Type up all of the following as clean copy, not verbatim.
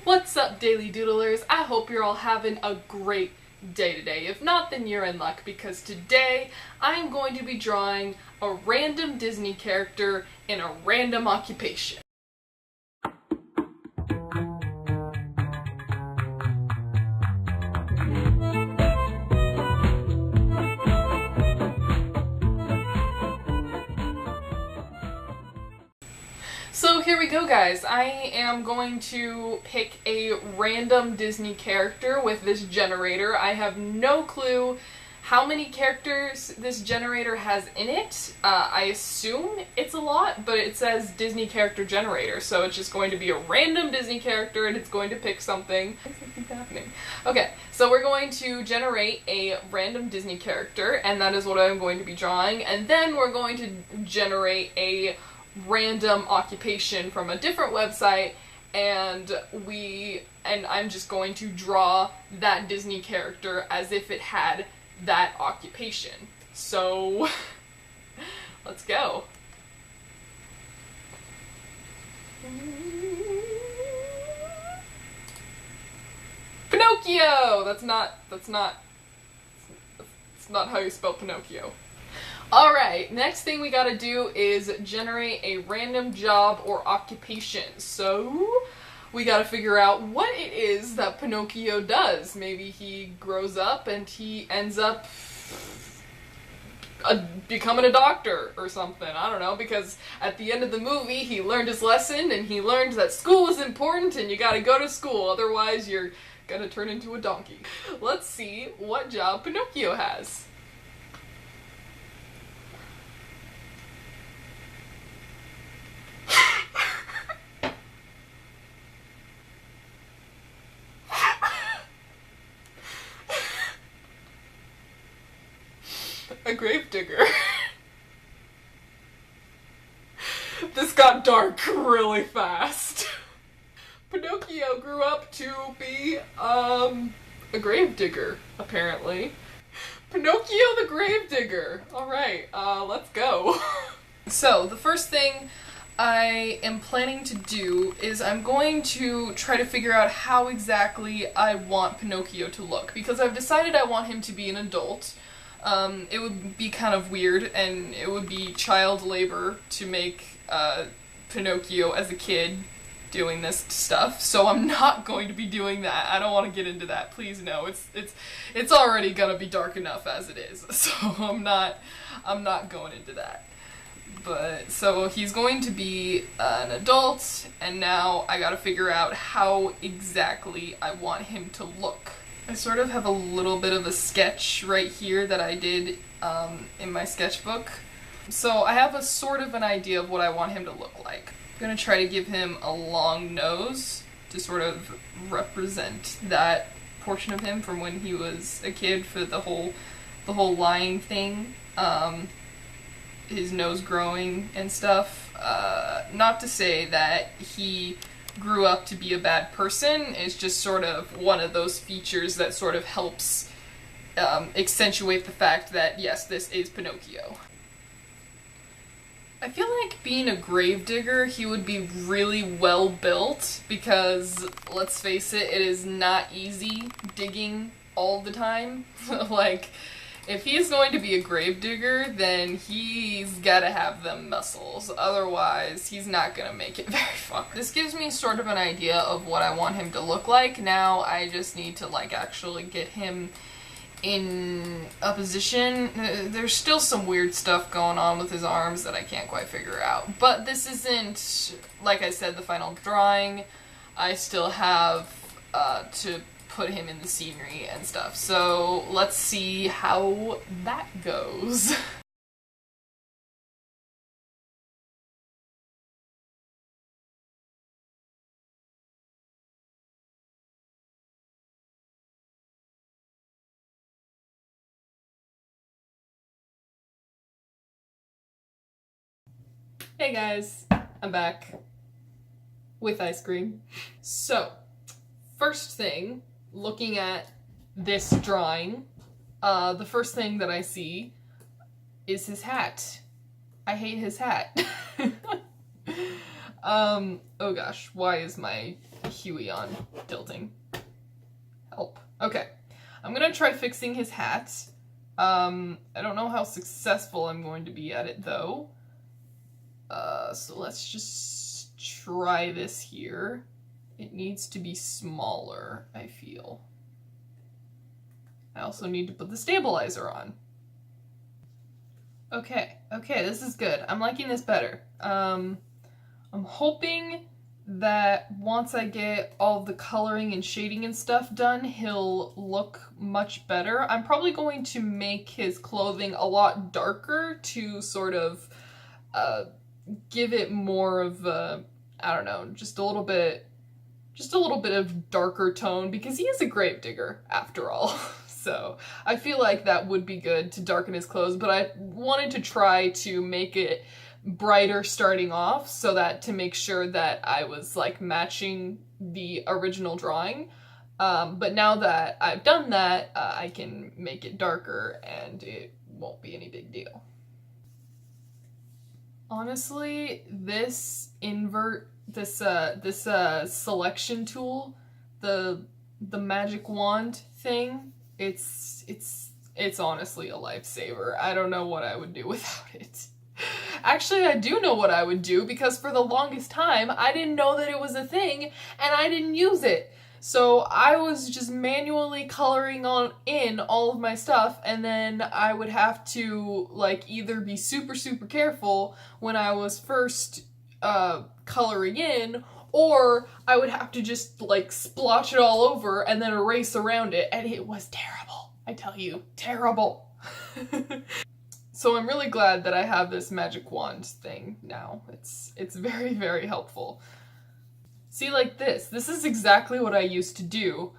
What's up, Daily Doodlers? I hope you're all having a great day today. If not, then you're in luck, because today I'm going to be drawing a random Disney character in a random occupation. So here we go, guys. I am going to pick a random Disney character with this generator. I have no clue how many characters this generator has in it. I assume it's a lot, but it says Disney character generator, so it's just going to be a random Disney character and it's going to pick something. What's that keep happening? Okay, so we're going to generate a random Disney character, and that is what I'm going to be drawing, and then we're going to generate a random occupation from a different website, and I'm just going to draw that Disney character as if it had that occupation. So let's go. Pinocchio! That's not how you spell Pinocchio. Alright, next thing we gotta do is generate a random job or occupation. So, we gotta figure out what it is that Pinocchio does. Maybe he grows up and he ends up becoming a doctor or something. I don't know, because at the end of the movie he learned his lesson and he learned that school is important and you gotta go to school, otherwise you're gonna turn into a donkey. Let's see what job Pinocchio has. A gravedigger. This got dark really fast. Pinocchio grew up to be, a gravedigger, apparently. Pinocchio the gravedigger. Alright, let's go. So, the first thing I am planning to do is I'm going to try to figure out how exactly I want Pinocchio to look, because I've decided I want him to be an adult. It would be kind of weird, and it would be child labor to make Pinocchio as a kid doing this stuff, so I'm not going to be doing that. I don't want to get into that, please no. It's already gonna be dark enough as it is, so I'm not going into that. But, so he's going to be an adult, and now I gotta figure out how exactly I want him to look. I sort of have a little bit of a sketch right here that I did in my sketchbook. So I have a sort of an idea of what I want him to look like. I'm gonna try to give him a long nose to sort of represent that portion of him from when he was a kid, for the whole lying thing. His nose growing and stuff. Not to say that he grew up to be a bad person, it's just sort of one of those features that sort of helps accentuate the fact that, yes, this is Pinocchio. I feel like being a gravedigger, he would be really well built, because, let's face it, it is not easy digging all the time. Like, if he's going to be a gravedigger, then he's gotta have them muscles, otherwise he's not gonna make it very far. This gives me sort of an idea of what I want him to look like. Now I just need to, like, actually get him in a position. There's still some weird stuff going on with his arms that I can't quite figure out. But this isn't, like I said, the final drawing. I still have to put him in the scenery and stuff. So let's see how that goes. Hey guys, I'm back with ice cream. So, first thing, looking at this drawing, the first thing that I see is his hat. I hate his hat. Oh gosh, why is my Huey on tilting. Help. Okay. I'm gonna try fixing his hat. I don't know how successful I'm going to be at it, though. So let's just try this here. It needs to be smaller, I feel. I also need to put the stabilizer on. Okay, this is good. I'm liking this better. I'm hoping that once I get all the coloring and shading and stuff done, he'll look much better. I'm probably going to make his clothing a lot darker to sort of give it more of a, I don't know, just a little bit of darker tone, because he is a gravedigger after all. So I feel like that would be good to darken his clothes, but I wanted to try to make it brighter starting off so that to make sure that I was like matching the original drawing. But now that I've done that, I can make it darker and it won't be any big deal. Honestly, this selection tool, the magic wand thing, it's honestly a lifesaver. I don't know what I would do without it. Actually, I do know what I would do, because for the longest time, I didn't know that it was a thing, and I didn't use it. So I was just manually coloring in all of my stuff, and then I would have to like either be super careful when I was first coloring in, or I would have to just like splotch it all over and then erase around it, and it was terrible. I tell you, terrible. So I'm really glad that I have this magic wand thing now. It's very helpful. See, like this is exactly what I used to do.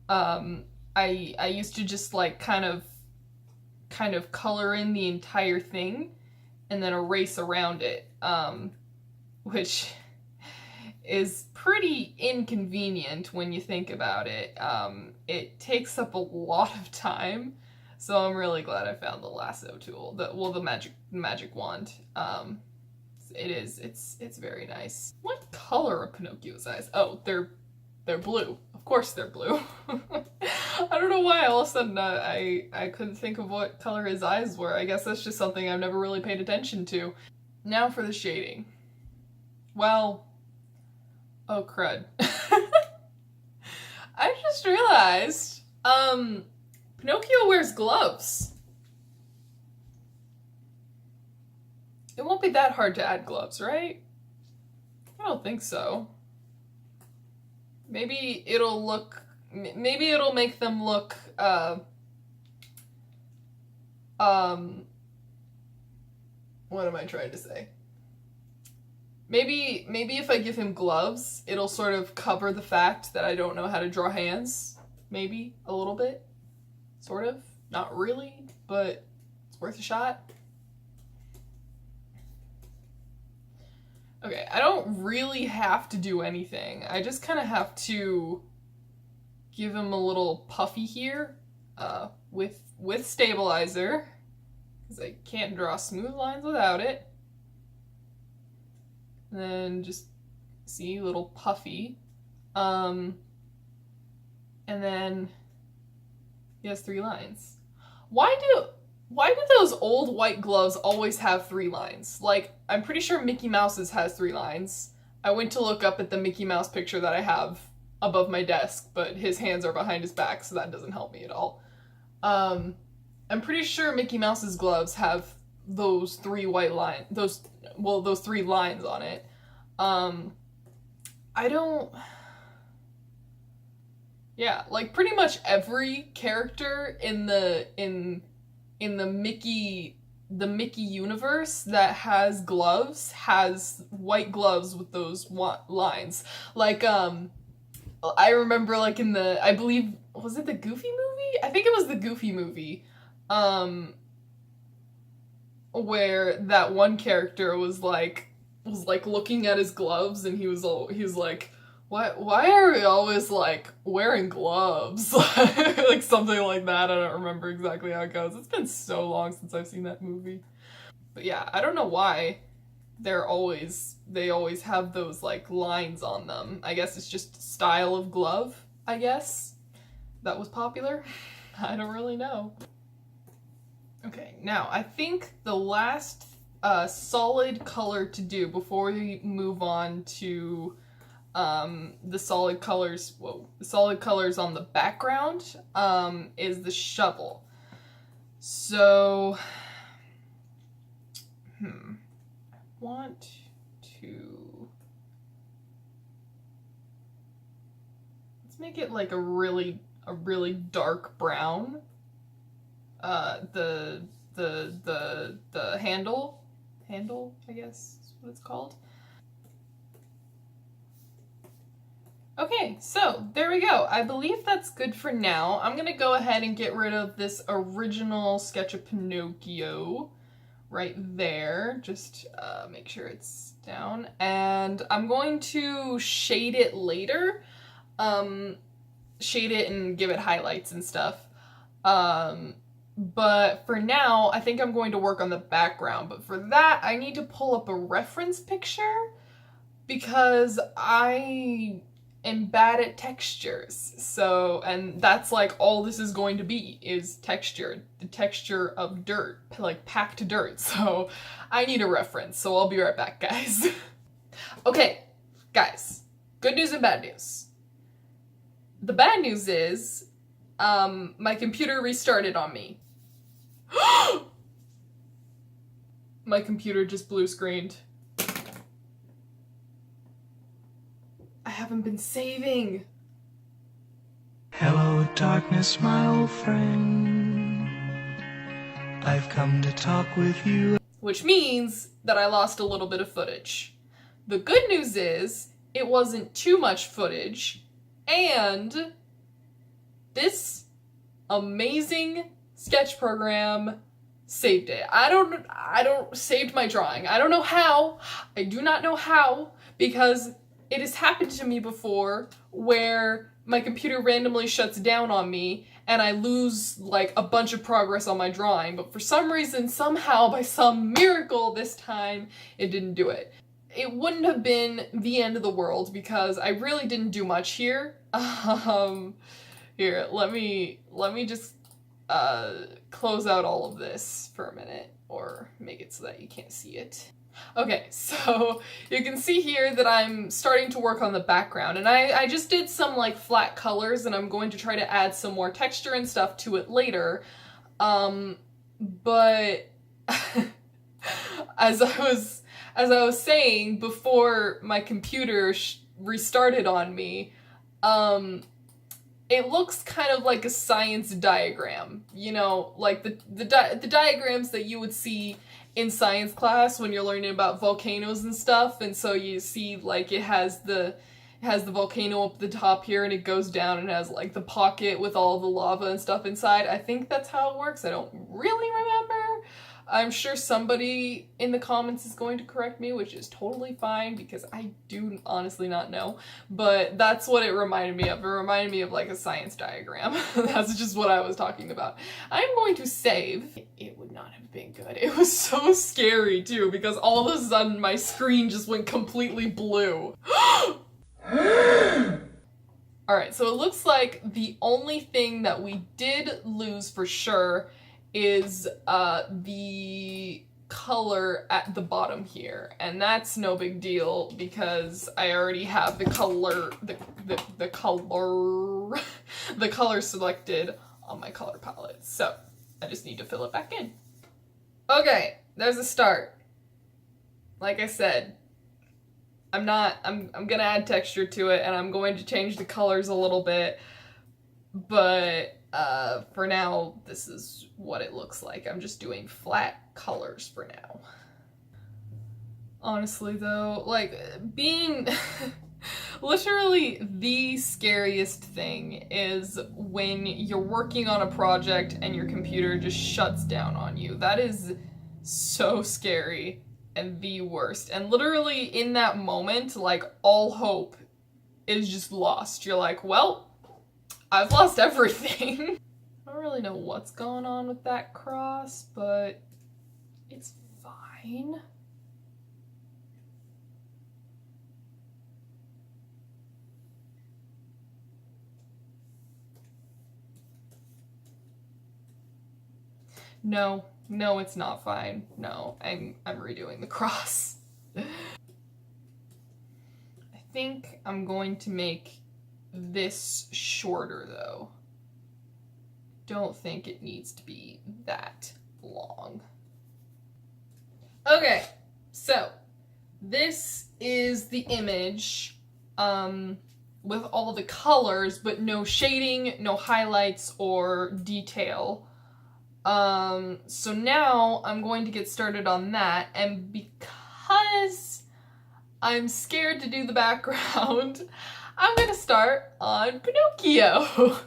I used to just like kind of color in the entire thing and then erase around it, which is pretty inconvenient when you think about it. It takes up a lot of time, so I'm really glad I found the lasso tool, the magic wand. It's very nice. What color are Pinocchio's eyes? Oh, they're blue. Of course they're blue. I don't know why all of a sudden I couldn't think of what color his eyes were. I guess that's just something I've never really paid attention to. Now for the shading. Well, oh crud. I just realized, Pinocchio wears gloves. It won't be that hard to add gloves, right? I don't think so. Maybe it'll make them look, what am I trying to say? Maybe if I give him gloves, it'll sort of cover the fact that I don't know how to draw hands. Maybe a little bit. Sort of. Not really, but it's worth a shot. Okay, I don't really have to do anything. I just kind of have to give him a little puffy here, with stabilizer, because I can't draw smooth lines without it. And then just see, little puffy. And then he has 3 lines. Why do those old white gloves always have 3 lines? Like, I'm pretty sure Mickey Mouse's has 3 lines. I went to look up at the Mickey Mouse picture that I have above my desk, but his hands are behind his back, so that doesn't help me at all. I'm pretty sure Mickey Mouse's gloves have those 3 white lines, those 3 lines on it. Yeah, like pretty much every character in the Mickey universe that has gloves has white gloves with those lines. Like, I remember like in I believe, was it the Goofy movie? I think it was the Goofy movie, where that one character was like looking at his gloves, and he was like, why are we always like wearing gloves? Like something like that. I don't remember exactly how it goes. It's been so long since I've seen that movie. But yeah, I don't know why they always have those like lines on them. I guess it's just style of glove, I guess. That was popular. I don't really know. Okay, now I think the last solid color to do before we move on to the solid colors on the background is the shovel. So I want to, let's make it like a really dark brown. The handle, I guess is what it's called. Okay, so there we go. I believe that's good for now. I'm gonna go ahead and get rid of this original sketch of Pinocchio right there. Just make sure it's down. And I'm going to shade it later. Shade it and give it highlights and stuff. But for now, I think I'm going to work on the background. But for that, I need to pull up a reference picture because I am bad at textures. So, and that's like all this is going to be, is texture. The texture of dirt, like packed dirt. So I need a reference. So I'll be right back, guys. Okay, guys, good news and bad news. The bad news is, my computer restarted on me. My computer just blue screened. I haven't been saving. Hello, darkness, my old friend. I've come to talk with you. Which means that I lost a little bit of footage. The good news is, it wasn't too much footage, and this amazing sketch program saved it. I don't saved my drawing. I don't know how. I do not know how, because it has happened to me before where my computer randomly shuts down on me and I lose like a bunch of progress on my drawing, but for some reason, somehow, by some miracle this time, it didn't do it. It wouldn't have been the end of the world because I really didn't do much here. Here, let me just close out all of this for a minute, or make it so that you can't see it. Okay, so you can see here that I'm starting to work on the background, and I just did some like flat colors, and I'm going to try to add some more texture and stuff to it later. But as I was saying before my computer restarted on me, it looks kind of like a science diagram, you know, like the diagrams that you would see in science class when you're learning about volcanoes and stuff. And so you see like it has the volcano up the top here, and it goes down and has like the pocket with all the lava and stuff inside. I think that's how it works. I don't really remember. I'm sure somebody in the comments is going to correct me, which is totally fine because I do honestly not know. But that's what it reminded me of. It reminded me of like a science diagram. That's just what I was talking about. I'm going to save. It would not have been good. It was so scary too because all of a sudden my screen just went completely blue. Alright, so it looks like the only thing that we did lose for sure is the color at the bottom here, and that's no big deal because I already have the color the color selected on my color palette, so I just need to fill it back in. Okay, there's a start. Like I said, I'm gonna add texture to it, and I'm going to change the colors a little bit, but for now, this is what it looks like. I'm just doing flat colors for now. Honestly though, like, being literally the scariest thing is when you're working on a project and your computer just shuts down on you. That is so scary and the worst. And literally in that moment, like, all hope is just lost. You're like, well, I've lost everything. I don't really know what's going on with that cross, but it's fine. No, no, it's not fine. No, I'm redoing the cross. I think I'm going to make this shorter though. Don't think it needs to be that long. Okay, so this is the image with all the colors, but no shading, no highlights or detail. So now I'm going to get started on that, and because I'm scared to do the background, I'm gonna start on Pinocchio.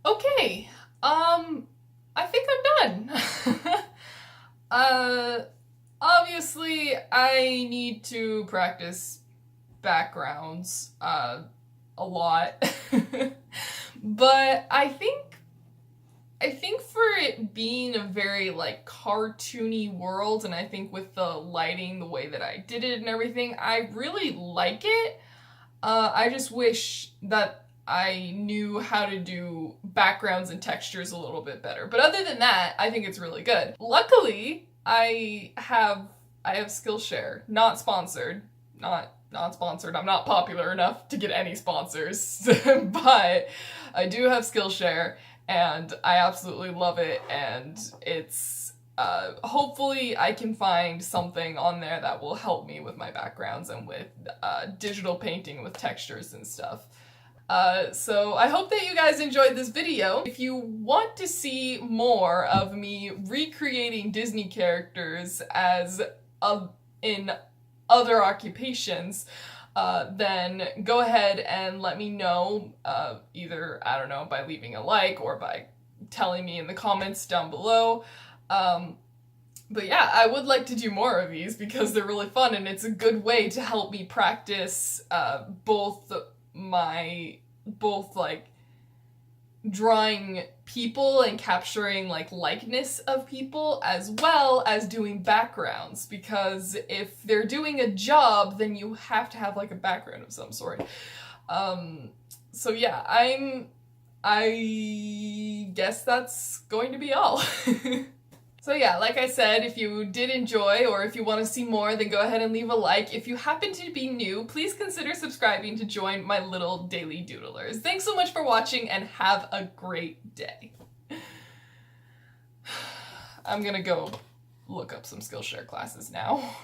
Okay, I think I'm done. Obviously I need to practice backgrounds, a lot, but I think for it being a very, like, cartoony world, and I think with the lighting, the way that I did it and everything, I really like it. I just wish that I knew how to do backgrounds and textures a little bit better. But other than that, I think it's really good. Luckily, I have Skillshare, not sponsored, not sponsored. I'm not popular enough to get any sponsors, but I do have Skillshare, and I absolutely love it, and it's, hopefully I can find something on there that will help me with my backgrounds and with digital painting with textures and stuff. So I hope that you guys enjoyed this video. If you want to see more of me recreating Disney characters as in other occupations, then go ahead and let me know, either, I don't know, by leaving a like or by telling me in the comments down below. But yeah, I would like to do more of these because they're really fun, and it's a good way to help me practice both like drawing people and capturing like likeness of people, as well as doing backgrounds, because if they're doing a job, then you have to have like a background of some sort. So yeah, I guess that's going to be all. So yeah, like I said, if you did enjoy or if you want to see more, then go ahead and leave a like. If you happen to be new, please consider subscribing to join my little daily doodlers. Thanks so much for watching, and have a great day. I'm gonna go look up some Skillshare classes now.